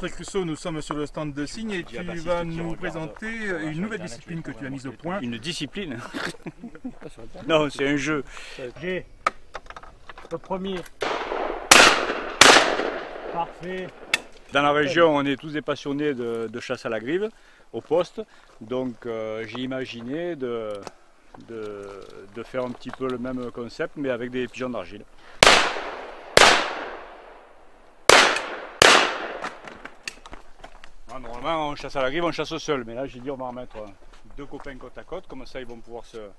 Patrick Russo, nous sommes sur le stand de Signe et tu vas nous présenter une nouvelle discipline que tu as mise au point. Une discipline? Non, c'est un jeu. J'ai le premier. Parfait. Dans la région, on est tous des passionnés de chasse à la grive, au poste. Donc j'ai imaginé de faire un petit peu le même concept, mais avec des pigeons d'argile. Normalement, on chasse à la grive, on chasse seul, mais là j'ai dit on va en mettre deux copains côte à côte, comme ça ils vont pouvoir se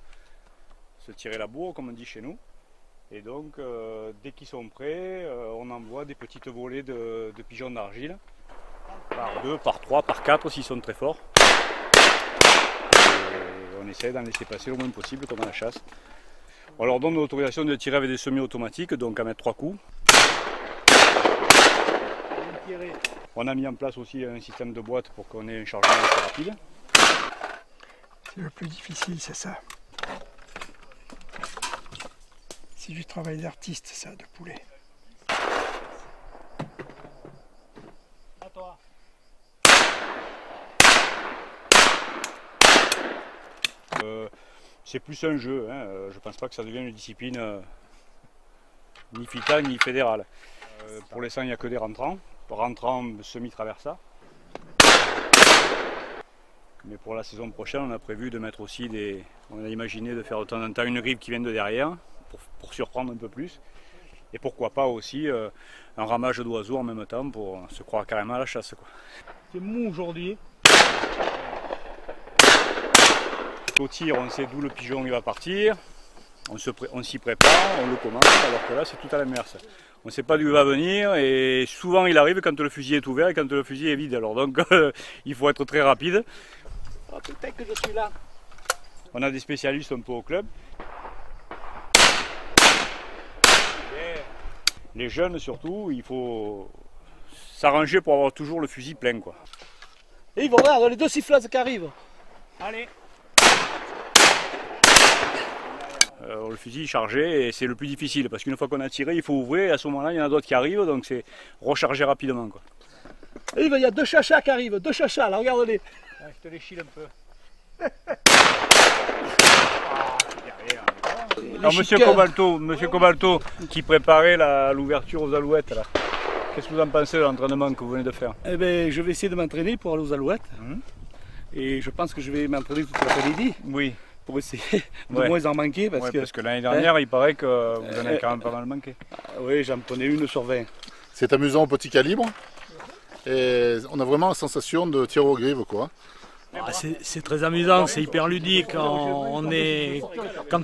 tirer la bourre, comme on dit chez nous. Et donc, dès qu'ils sont prêts, on envoie des petites volées de pigeons d'argile, par 2, par 3, par 4 s'ils sont très forts. Et on essaie d'en laisser passer le moins possible comme à la chasse. On leur donne l'autorisation de tirer avec des semi-automatiques, donc à mettre 3 coups. On a mis en place aussi un système de boîte pour qu'on ait un chargement assez rapide. C'est le plus difficile, c'est ça. C'est du travail d'artiste, ça, de poulet. À toi. C'est plus un jeu, hein. Je ne pense pas que ça devienne une discipline ni FITA ni fédérale. Pour l'instant, il n'y a que des rentrants semi-traversats. Mais pour la saison prochaine, on a prévu de mettre aussi on a imaginé de faire de temps en temps une grive qui vient de derrière, pour surprendre un peu plus. Et pourquoi pas aussi un ramage d'oiseaux en même temps pour se croire carrément à la chasse, quoi. C'est mou aujourd'hui. Au tir, on sait d'où le pigeon il va partir, on s'y prépare, on le commence, alors que là c'est tout à l'inverse. On ne sait pas d'où il va venir et souvent il arrive quand le fusil est ouvert et quand le fusil est vide. Alors donc il faut être très rapide. Oh, peut-être que je suis là. On a des spécialistes un peu au club. Les jeunes surtout, il faut s'arranger pour avoir toujours le fusil plein, quoi. Et ils vont voir les deux siffleuses qui arrivent. Allez. Le fusil chargé et c'est le plus difficile parce qu'une fois qu'on a tiré, il faut ouvrir et à ce moment-là, il y en a d'autres qui arrivent, donc c'est recharger rapidement, quoi. Et il y a deux chachas qui arrivent, deux chachas, là, regarde-les. Ouais, je te les chile un peu. Alors, Monsieur Cobalto, qui préparait l'ouverture aux alouettes, là. Qu'est-ce que vous en pensez de l'entraînement que vous venez de faire? Eh bien, je vais essayer de m'entraîner pour aller aux alouettes. Et je pense que je vais m'entraîner toute l'après-midi. Oui. Pour essayer de moins en manquer. Parce que l'année dernière, il paraît que vous en avez quand même pas mal manqué. Oui, j'en prenais une sur 20. C'est amusant au petit calibre. Et on a vraiment la sensation de tir aux grives, quoi. C'est très amusant, c'est hyper ludique. Quand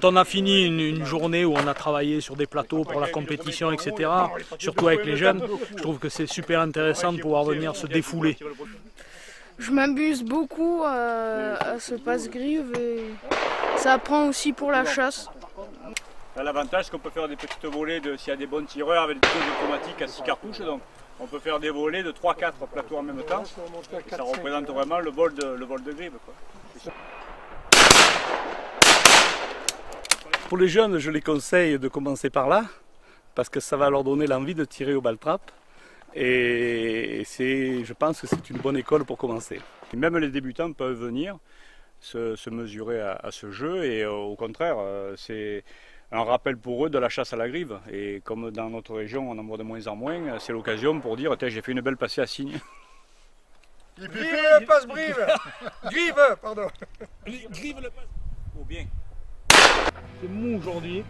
on a fini une journée où on a travaillé sur des plateaux pour la compétition, etc., surtout avec les jeunes, je trouve que c'est super intéressant de pouvoir venir se défouler. Je m'amuse beaucoup à ce passe-grive et ça apprend aussi pour la chasse. L'avantage, c'est qu'on peut faire des petites volées s'il y a des bons tireurs avec des tirs automatiques à 6 cartouches. Donc on peut faire des volées de 3-4 plateaux en même temps. Et ça représente vraiment le vol de grive, quoi. Pour les jeunes, je les conseille de commencer par là, parce que ça va leur donner l'envie de tirer au baltrap. Et je pense que c'est une bonne école pour commencer. Et même les débutants peuvent venir se mesurer à ce jeu et au contraire, c'est un rappel pour eux de la chasse à la grive. Et comme dans notre région on en voit de moins en moins, c'est l'occasion pour dire j'ai fait une belle passée à Signe. Grive le passe-brive. Grive, pardon. Grive le passe. Oh bien. C'est mou aujourd'hui.